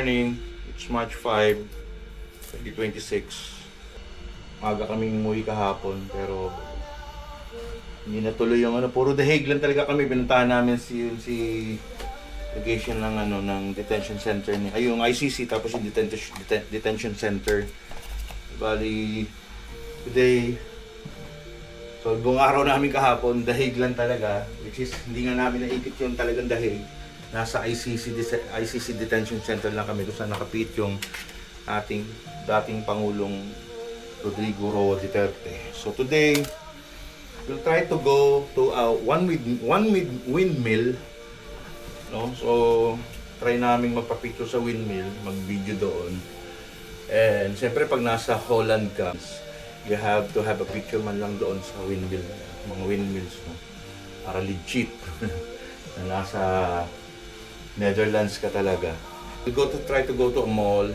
morning. It's March 5, 2026. Maga kaming umuwi kahapon pero hindi natuloy yung puro dahig lang talaga kami. Pinuntahan namin si location ng ng detention center yung ICC, tapos yung detention center. Bali today, so buong araw namin kahapon dahig lang talaga, which is hindi nga namin naikot yung talagang dahig. Nasa ICC detention center lang kami kung saan nakapit yung ating dating Pangulong Rodrigo Roa Duterte. So today, we'll try to go to one windmill. No? So, try namin magpa-picture sa windmill, mag-video doon. And siyempre pag nasa Holland ka, you have to have a picture man lang doon sa windmill, mga windmills, no? Para legit na nasa Netherlands ka talaga. We'll try to go to a mall,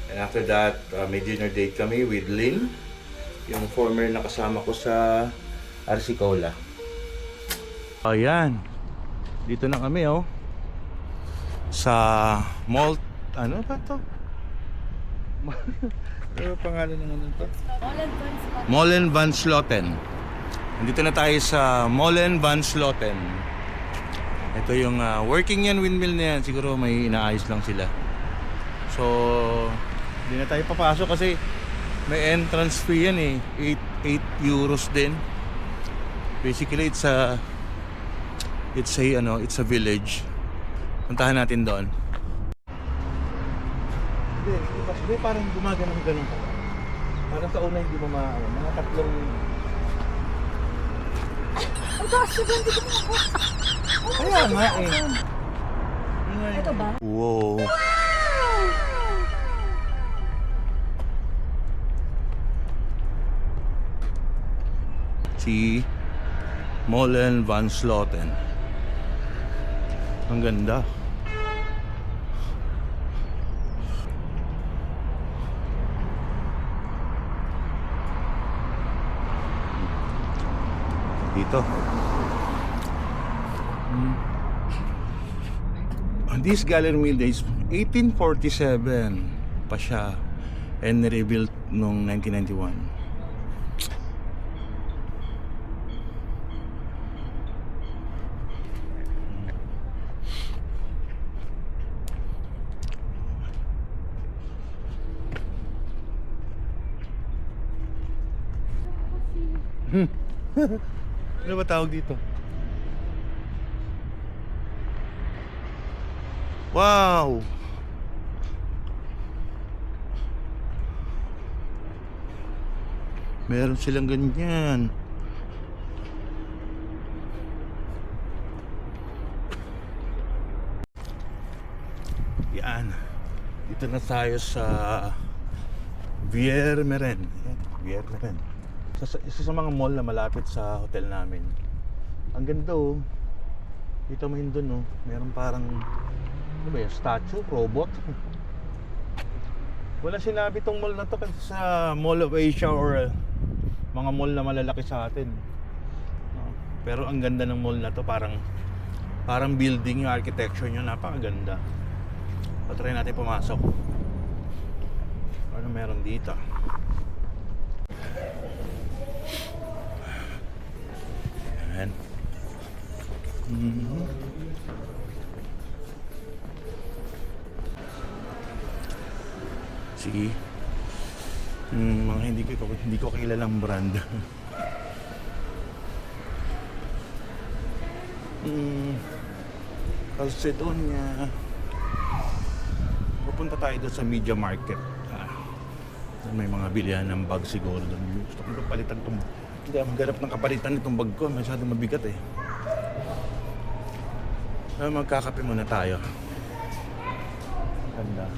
and after that, may dinner date kami with Lynn, yung former na kasama ko sa RC Cola. Ayan, dito na kami sa mall, ano ba to? Ano pangalan ng to? Molen van Sloten. Nandito na tayo sa Molen van Sloten. Ito yung working yan, windmill na yan. Siguro may inaayos lang sila. So, hindi na tayo papasok kasi may entrance fee yan eh. 8 euros din. Basically, it's a village. Puntahan natin doon. Hindi, parang gumaganong-ganon. Parang sa una hindi mo mga tatlong... Ang taas na ba? Hindi ko po. Kaya nga eh. Ito ba? Wow. Si Molen van Sloten. Ang ganda. Dito. This gallery mill is 1847 pa siya and rebuilt noong 1991. Ano ba tawag dito? Wow! Meron silang ganyan. Yan. Dito na tayo sa Viermeren. Viermeren. Isa sa mga mall na malapit sa hotel namin. Ang ganda Dito mo yun dun meron parang ano ba yun? Statue? Robot? Wala sinabi tong mall na to kasi sa Mall of Asia or mga mall na malalaki sa atin. Pero ang ganda ng mall na to, parang building yung architecture nyo, napakaganda. Patry natin pumasok. Ano meron dito? Ayan. Sige. Mga hindi ko kilalang brand. Calcedonia. Pupunta tayo doon sa Media Market. May mga bilihan ng bag siguro doon. Gusto ko palitan itong... Hindi, maghanap ng kapalitan itong bag ko. Masyadong mabigat eh. Magkakape muna tayo. Ganda.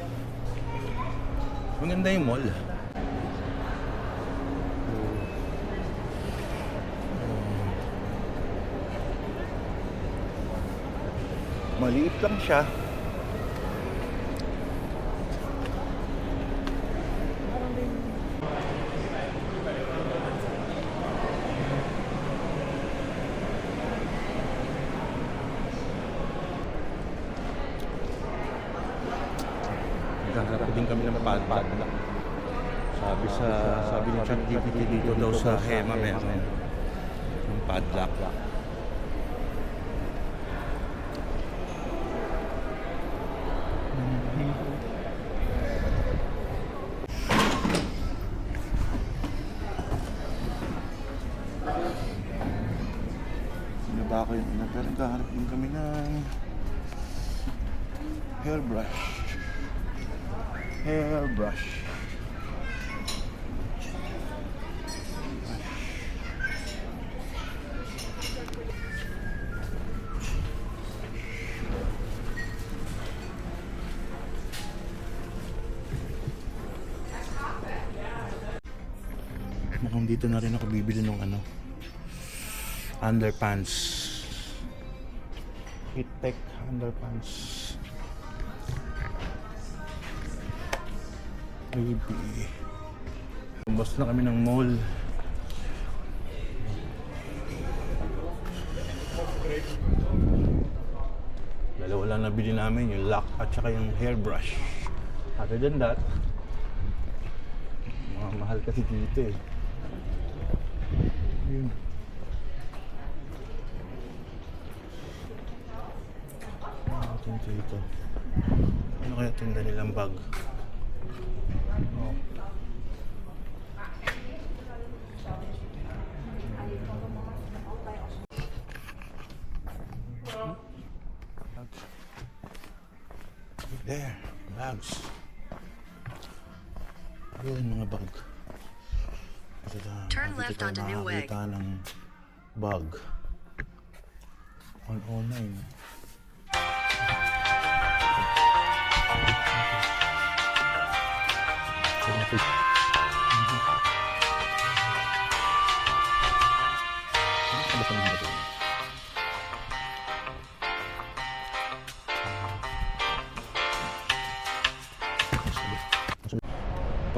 Maganda yung mall. Maliit lang siya. din kami ng padlock. Sabi ni ChatGPT dito daw sa Hema meron yung padlock. Ba ako yung pero nagkahanap din kami ng hairbrush. Mukhang dito na rin ako bibili ng underpants. Heat-tech underpants. Maybe. Lumbas na kami ng mall. Dalawa lang nabili namin, yung lock at saka yung hairbrush. Other than that, mga mahal kasi dito eh. Yun. Dito. Ano kaya tinda nilang bag? Oh. There, bags. Ayun, mga bag. Turn left onto Newegg. Nakakita ng bag. 109.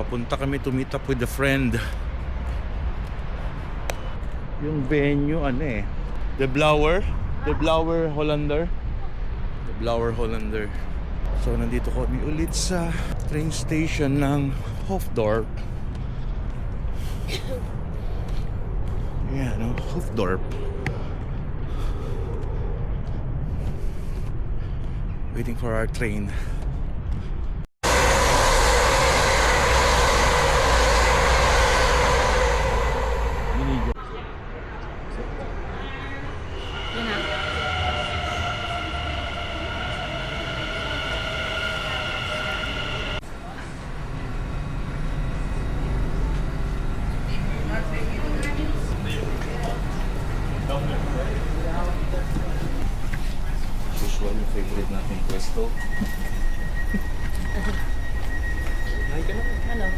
Papunta kami to meet up with a friend. Yung venue The Blower Hollander. The Blower Hollander. So nandito kami ulit sa train station ng Hoofddorp. Yeah, no, Hoofddorp. Waiting for our train. Usual yung favorite nating pwesto. Hi ka na. Hello.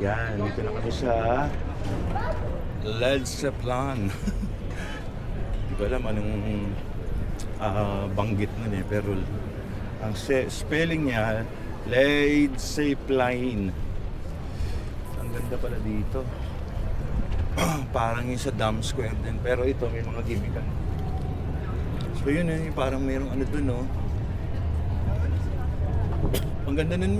Yan, dito na kami sa Led Zeppelin. Hindi ko alam anong banggit nun pero ang spelling niya Led Zeppelin. Ang ganda pala dito. Parang yung sa Dam Square din, pero ito may mga gimmickan. So yun parang mayroong dun ang ganda nun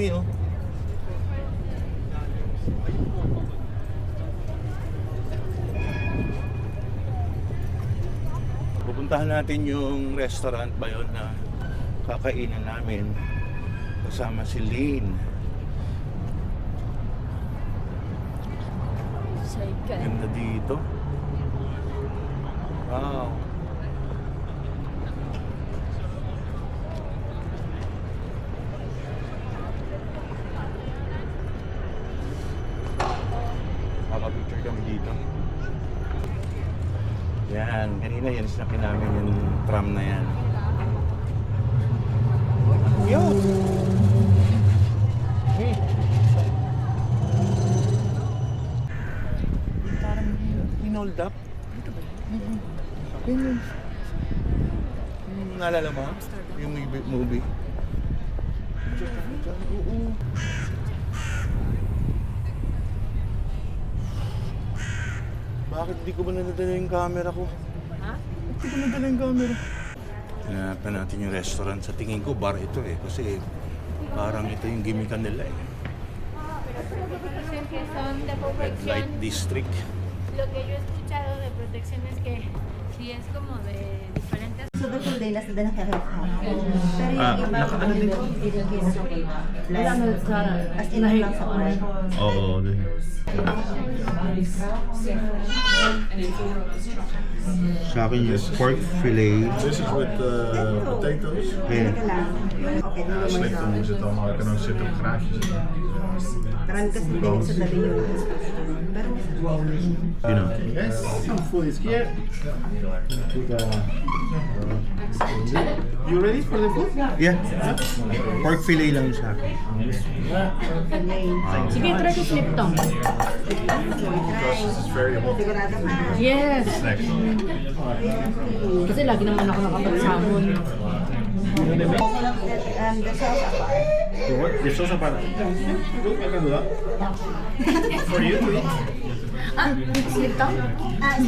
pupuntahan natin yung restaurant ba yun na kakainan namin kasama si Lane. Ganda dito. Wow. Picture kami dito. Yan, kanina yan sinakyan namin yung tram na yan. Yo! Hey! Parang hinold up. Dito ba yun? Yun. naalala mo? Yung movie. Oo. Bakit di ko ba nadadala yung camera ko? Ha? Hindi ko nadala yung camera. Hanapan natin yung restaurant. Sa tingin ko, bar ito eh. Kasi parang ito yung gimmickan nila eh. Que son de Red protección. Light District. Lo que yo he escuchado de protección es que si es como de diferentes. Sudah tuloy na sa danang kakakak. Pero Ah, yung iba, naka-ano din? Wala mo sa as in lang sa kulay. Oo. Sa akin yung pork fillet. This is with potatoes. Yeah. Teka lang. Okay, Ja, dito mo slecht dan is het dan, maar het kan ook zitten op graadjes. Marami kasi tingin sa tabi yun. Pero You know. Yes, food is here. You ready for the food? Yeah. Pork fillet lang yung sa akin. Sige, try ko slip tongue. Because this is very hot. sigurado ka. Yes! Next. Kasi lagi naman ako nakapagsamon. The sauce apart. The what? The sauce apart. Good, I can do that. For you to eat? Ah, slip tongue?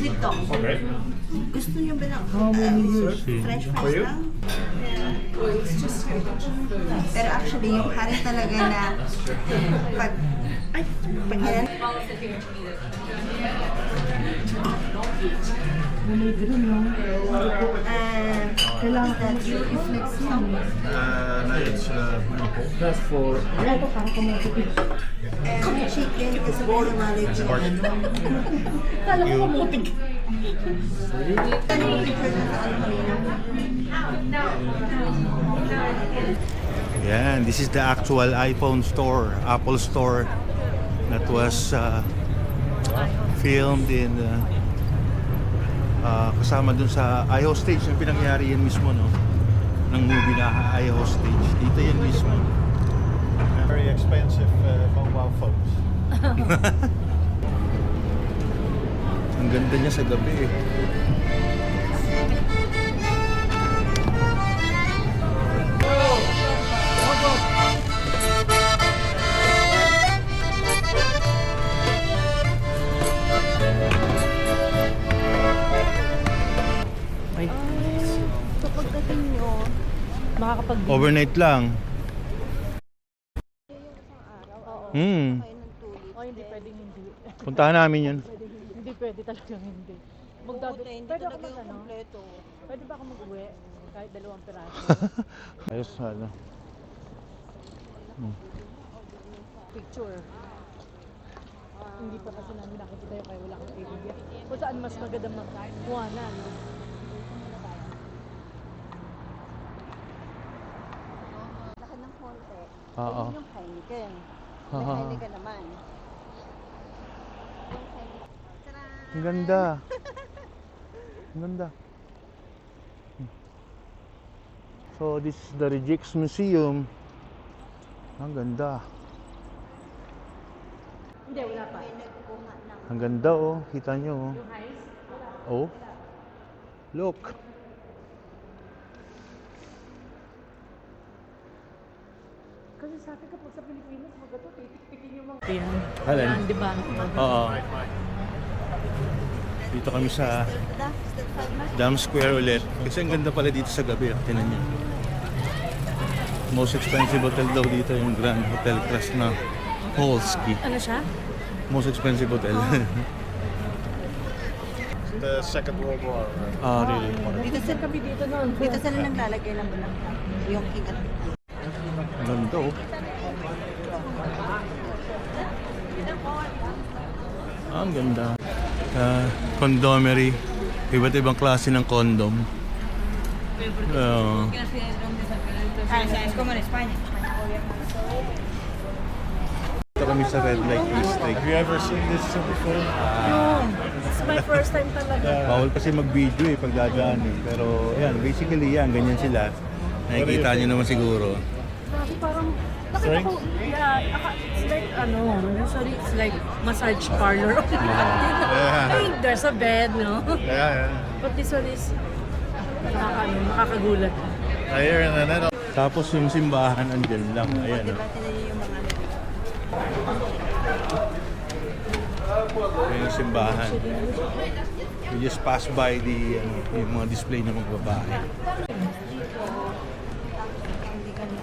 Slip tongue. Okay. Gusto nyo ba ng French For fries you? lang? Pero actually, yung hari talaga na pag yan. Kailangan that you reflex mo. No, it's that's for Ito, parang kumutipid. And chicken is all the knowledge. Kala ko kumutik. Yan, this is the actual iPhone store, Apple store that was filmed in kasama dun sa I Hostage yung pinangyari yan mismo no ng movie na I Hostage. Dito yan mismo. very expensive mobile phones. Ang ganda niya sa gabi eh. Ay, so pagdating nyo, makakapag Overnight lang. Hmm. Oh, hindi pwedeng hindi. Puntahan namin yun. Hindi pwede talagang hindi. Pwede ako mag ano? Pwede ba ako mag-uwi? Kahit 2 piraso. Ayos ano. Picture. Hindi pa kasi namin nakikita yung kaya wala kang idea. Kung saan mas maganda magkuha na, no? Laki ng konti. Oo. Ayun yung Heineken. May Ah. Heineken naman. Ang ganda. Ang ganda. So this is the Rejects Museum. Ang ganda. Hindi, wala pa. Ang ganda oh. Kita nyo oh. Yung highs? Oh. Look. Kasi sa akin kapag sa Pilipinas, magato, titik-tikin yung mga... Ayan. Alin? Ayan, di ba? Oo. Dito kami sa Dam Square ulit. Kasi ang ganda pala dito sa gabi. Tinan nyo. Most expensive hotel daw dito yung Grand Hotel Krasna Polski. Ano siya? Most expensive hotel. The Second World War. Ah, really? Dito sa kami dito noon. Dito sila naglalagay ng bulaklak. Yung king at Ang ganda oh. Ang ganda. Condomery. Iba't ibang klase ng condom. es como en España. Dito kami sa Red Light District. Have you ever seen this before? It's my first time talaga. Bawal kasi mag-video eh pag dadaan eh. Pero yan, basically yan, ganyan sila. Nakikita nyo naman siguro. Kasi parang, nakita ko, it's like, usually it's like massage parlor. I mean, there's a bed, no? Yeah, yeah. But this one is, Nakakagulat. Ayan, Tapos yung simbahan andyan lang. Ayan. Diba, tinayo yung mga Ayan yung simbahan. We just pass by the yung mga display ng mga babae. hindi kami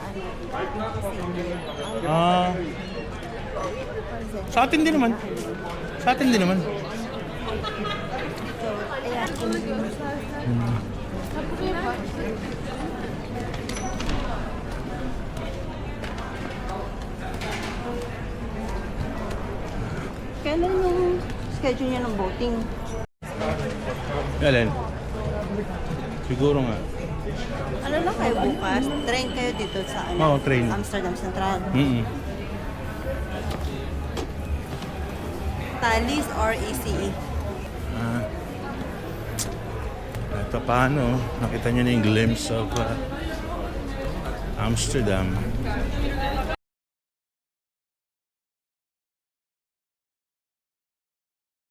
Sa atin din naman. Sa atin din naman. Kailan yung schedule niya ng boating? Alin? Siguro nga. Ano lang kayo bukas? Train kayo dito sa Oo, train. Amsterdam Central. Thalys or ECE? Ito paano, nakita niyo na yung glimpse of Amsterdam.